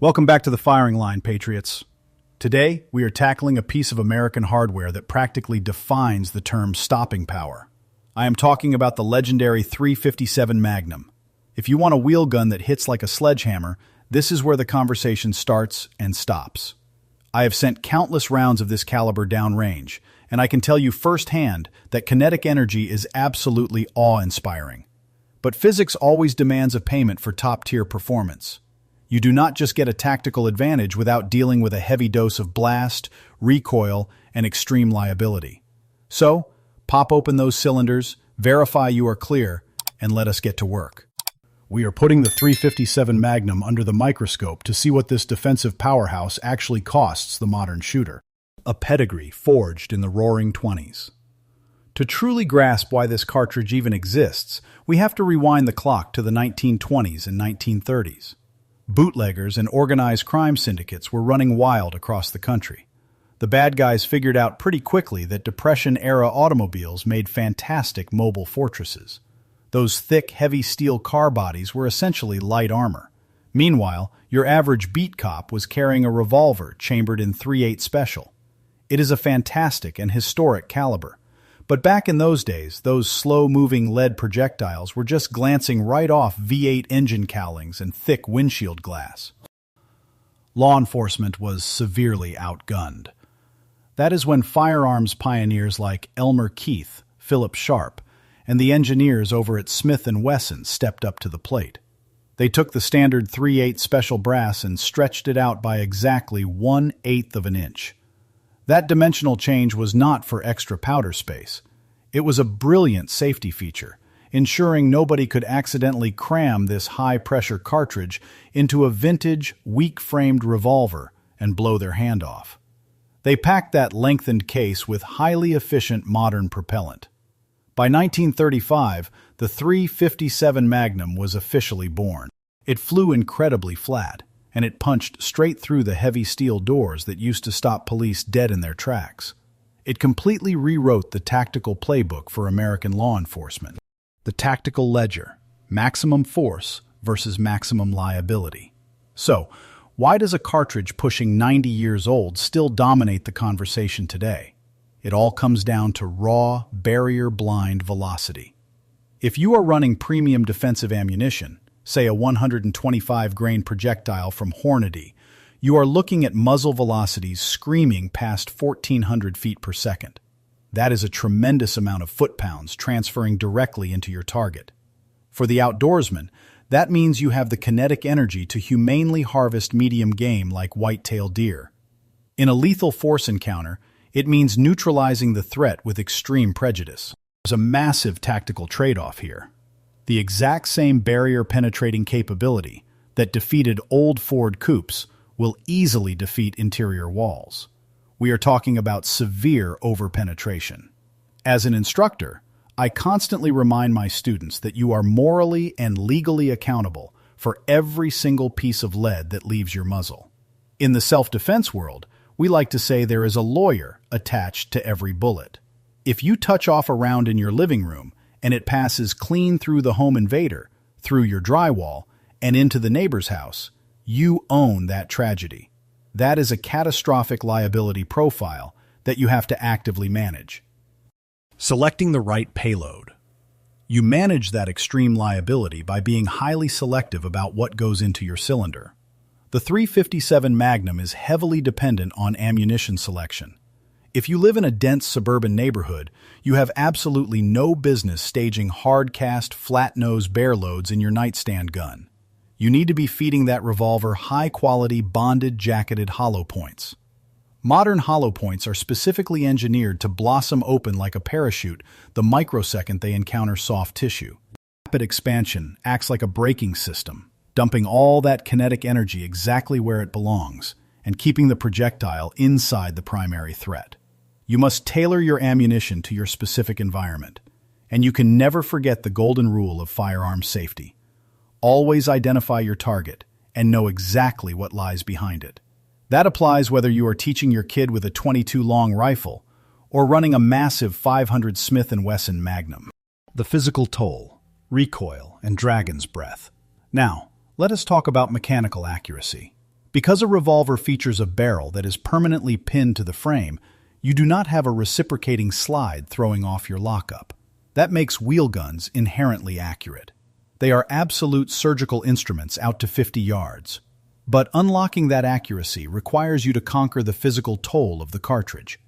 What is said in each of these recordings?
Welcome back to the firing line, Patriots. Today, we are tackling a piece of American hardware that practically defines the term stopping power. I am talking about the legendary .357 Magnum. If you want a wheel gun that hits like a sledgehammer, this is where the conversation starts and stops. I have sent countless rounds of this caliber downrange, and I can tell you firsthand that kinetic energy is absolutely awe-inspiring. But physics always demands a payment for top-tier performance. You do not just get a tactical advantage without dealing with a heavy dose of blast, recoil, and extreme liability. So, pop open those cylinders, verify you are clear, and let us get to work. We are putting the .357 Magnum under the microscope to see what this defensive powerhouse actually costs the modern shooter. A pedigree forged in the roaring 20s. To truly grasp why this cartridge even exists, we have to rewind the clock to the 1920s and 1930s. Bootleggers and organized crime syndicates were running wild across the country. The bad guys figured out pretty quickly that Depression-era automobiles made fantastic mobile fortresses. Those thick, heavy steel car bodies were essentially light armor. Meanwhile, your average beat cop was carrying a revolver chambered in .38 Special. It is a fantastic and historic caliber. But back in those days, those slow-moving lead projectiles were just glancing right off V8 engine cowlings and thick windshield glass. Law enforcement was severely outgunned. That is when firearms pioneers like Elmer Keith, Philip Sharp, and the engineers over at Smith & Wesson stepped up to the plate. They took the standard .38 Special brass and stretched it out by exactly 1/8 of an inch. That dimensional change was not for extra powder space. It was a brilliant safety feature, ensuring nobody could accidentally cram this high-pressure cartridge into a vintage, weak-framed revolver and blow their hand off. They packed that lengthened case with highly efficient modern propellant. By 1935, the .357 Magnum was officially born. It flew incredibly flat, and it punched straight through the heavy steel doors that used to stop police dead in their tracks. It completely rewrote the tactical playbook for American law enforcement. The tactical ledger, maximum force versus maximum liability. So, why does a cartridge pushing 90 years old still dominate the conversation today? It all comes down to raw, barrier-blind velocity. If you are running premium defensive ammunition, say a 125-grain projectile from Hornady, you are looking at muzzle velocities screaming past 1,400 feet per second. That is a tremendous amount of foot-pounds transferring directly into your target. For the outdoorsman, that means you have the kinetic energy to humanely harvest medium game like white-tailed deer. In a lethal force encounter, it means neutralizing the threat with extreme prejudice. There's a massive tactical trade-off here. The exact same barrier-penetrating capability that defeated old Ford coupes will easily defeat interior walls. We are talking about severe over-penetration. As an instructor, I constantly remind my students that you are morally and legally accountable for every single piece of lead that leaves your muzzle. In the self-defense world, we like to say there is a lawyer attached to every bullet. If you touch off a round in your living room and it passes clean through the home invader, through your drywall, and into the neighbor's house, you own that tragedy. That is a catastrophic liability profile that you have to actively manage. Selecting the right payload. You manage that extreme liability by being highly selective about what goes into your cylinder. The .357 Magnum is heavily dependent on ammunition selection. If you live in a dense suburban neighborhood, you have absolutely no business staging hard-cast, flat-nose bear loads in your nightstand gun. You need to be feeding that revolver high-quality, bonded, jacketed hollow points. Modern hollow points are specifically engineered to blossom open like a parachute the microsecond they encounter soft tissue. Rapid expansion acts like a braking system, dumping all that kinetic energy exactly where it belongs and keeping the projectile inside the primary threat. You must tailor your ammunition to your specific environment, and you can never forget the golden rule of firearms safety. Always identify your target and know exactly what lies behind it. That applies whether you are teaching your kid with a .22 long rifle or running a massive .500 Smith & Wesson Magnum. The physical toll, recoil, and dragon's breath. Now, let us talk about mechanical accuracy. Because a revolver features a barrel that is permanently pinned to the frame, you do not have a reciprocating slide throwing off your lockup. That makes wheel guns inherently accurate. They are absolute surgical instruments out to 50 yards. But unlocking that accuracy requires you to conquer the physical toll of the cartridge.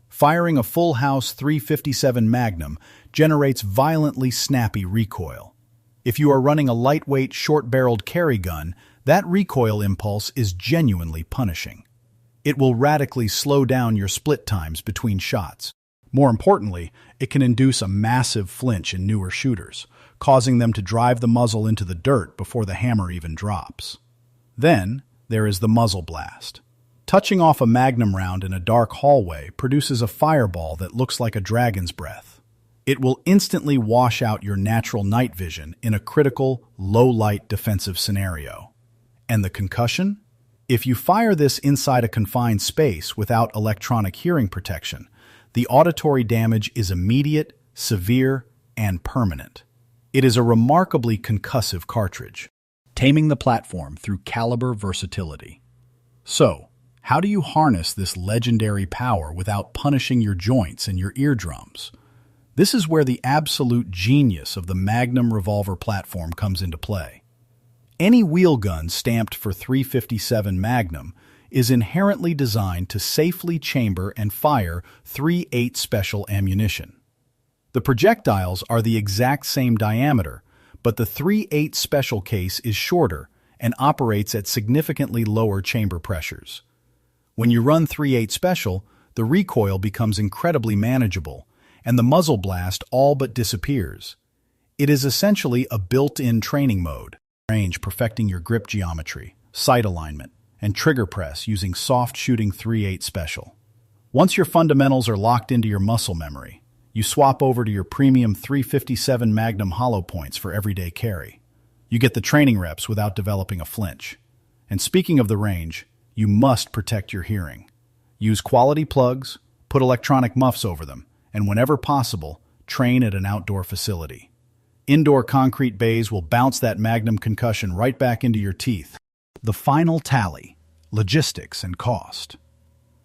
Firing a full-house .357 Magnum generates violently snappy recoil. If you are running a lightweight, short-barreled carry gun, that recoil impulse is genuinely punishing. It will radically slow down your split times between shots. More importantly, it can induce a massive flinch in newer shooters, causing them to drive the muzzle into the dirt before the hammer even drops. Then, there is the muzzle blast. Touching off a Magnum round in a dark hallway produces a fireball that looks like a dragon's breath. It will instantly wash out your natural night vision in a critical, low-light defensive scenario. And the concussion? If you fire this inside a confined space without electronic hearing protection, the auditory damage is immediate, severe, and permanent. It is a remarkably concussive cartridge. Taming the platform through caliber versatility. So, how do you harness this legendary power without punishing your joints and your eardrums? This is where the absolute genius of the Magnum revolver platform comes into play. Any wheel gun stamped for .357 Magnum is inherently designed to safely chamber and fire .38 special ammunition. The projectiles are the exact same diameter, but the .38 special case is shorter and operates at significantly lower chamber pressures. When you run .38 special, the recoil becomes incredibly manageable, and the muzzle blast all but disappears. It is essentially a built-in training mode, range perfecting your grip geometry, sight alignment, and trigger press using soft-shooting .38 special. Once your fundamentals are locked into your muscle memory, you swap over to your premium .357 Magnum hollow points for everyday carry. You get the training reps without developing a flinch. And speaking of the range, you must protect your hearing. Use quality plugs, put electronic muffs over them, and whenever possible, train at an outdoor facility. Indoor concrete bays will bounce that Magnum concussion right back into your teeth. The final tally: logistics and cost.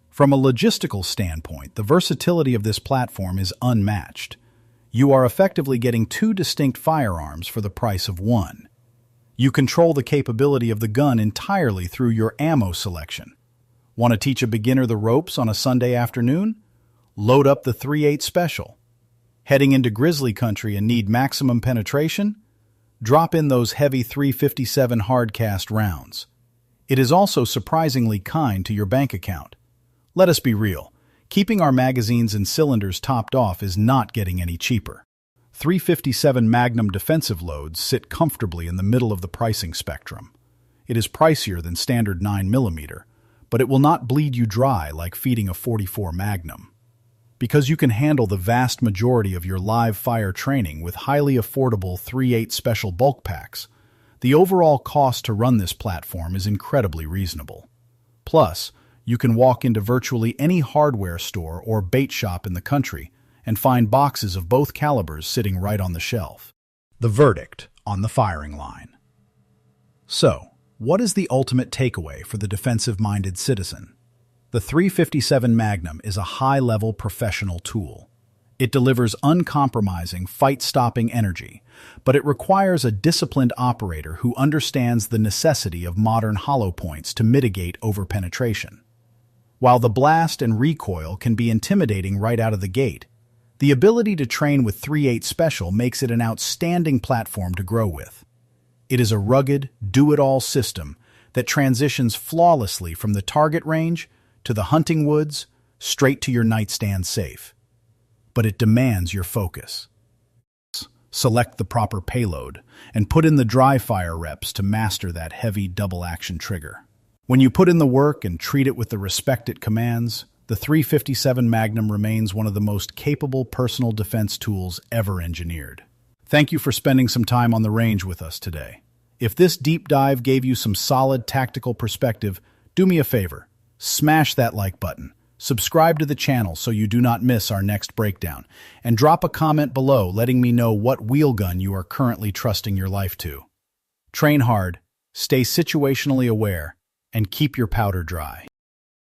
From a logistical standpoint, the versatility of this platform is unmatched. You are effectively getting two distinct firearms for the price of one. You control the capability of the gun entirely through your ammo selection. Want to teach a beginner the ropes on a Sunday afternoon? Load up the .38 special. Heading into grizzly country and need maximum penetration? Drop in those heavy .357 hard-cast rounds. It is also surprisingly kind to your bank account. Let us be real, keeping our magazines and cylinders topped off is not getting any cheaper. .357 Magnum defensive loads sit comfortably in the middle of the pricing spectrum. It is pricier than standard 9mm, but it will not bleed you dry like feeding a .44 Magnum. Because you can handle the vast majority of your live fire training with highly affordable .38 special bulk packs, the overall cost to run this platform is incredibly reasonable. Plus, you can walk into virtually any hardware store or bait shop in the country and find boxes of both calibers sitting right on the shelf. The verdict on the firing line. So, what is the ultimate takeaway for the defensive-minded citizen? The .357 Magnum is a high-level professional tool. It delivers uncompromising, fight-stopping energy, but it requires a disciplined operator who understands the necessity of modern hollow points to mitigate overpenetration. While the blast and recoil can be intimidating right out of the gate, the ability to train with .38 special makes it an outstanding platform to grow with. It is a rugged, do-it-all system that transitions flawlessly from the target range to the hunting woods, straight to your nightstand safe. But it demands your focus. Select the proper payload and put in the dry fire reps to master that heavy double-action trigger. When you put in the work and treat it with the respect it commands, the .357 Magnum remains one of the most capable personal defense tools ever engineered. Thank you for spending some time on the range with us today. If this deep dive gave you some solid tactical perspective, do me a favor. Smash that like button, subscribe to the channel so you do not miss our next breakdown, and drop a comment below letting me know what wheel gun you are currently trusting your life to. Train hard, stay situationally aware, and keep your powder dry.